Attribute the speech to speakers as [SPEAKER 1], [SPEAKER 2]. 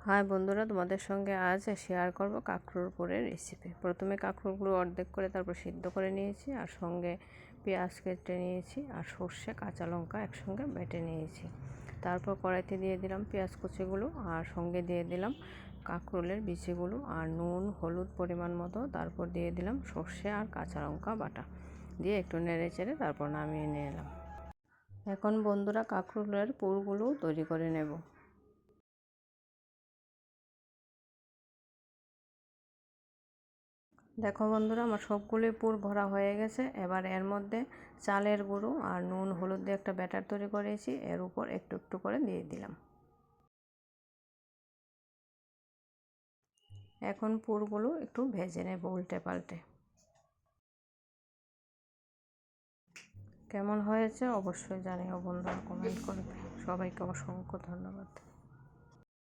[SPEAKER 1] High বন্ধুরা, তোমাদের সঙ্গে আজ শেয়ার করব কাঁকরোল পোড়ের রেসিপি। প্রথমে কাঁকরোলগুলো অর্ধেক করে তারপর সিদ্ধ করে নিয়েছি, আর সঙ্গে পেঁয়াজ কেটে নিয়েছি, আর সর্ষে কাঁচা লঙ্কা একসঙ্গে বেটে নিয়েছি। তারপর কড়াইতে দিয়ে দিলাম পেঁয়াজ কুচিগুলো, আর সঙ্গে দিয়ে দিলাম কাঁকরোলের বিচিগুলো, আর নুন হলুদ পরিমাণ মতো। তারপর দিয়ে দিলাম সর্ষে আর কাঁচা লঙ্কা বাটা, দিয়ে একটু নেড়ে চেড়ে তারপর নামিয়ে নিয়ে এলাম। এখন বন্ধুরা কাঁকরোলের পুরগুলো তৈরি করে নেব। দেখো বন্ধুরা, আমার সবগুলোই পুর ভরা হয়ে গেছে। এবার এর মধ্যে চালের গুঁড়ো আর নুন হলুদ দিয়ে একটা ব্যাটার তৈরি করেছি, এর উপর একটু একটু করে দিয়ে দিলাম। এখন পুরগুলো একটু ভেজে নেব উল্টে পাল্টে। কেমন হয়েছে অবশ্যই জানিও বন্ধুরা, কমেন্ট করবে। সবাইকে অসংখ্য ধন্যবাদ।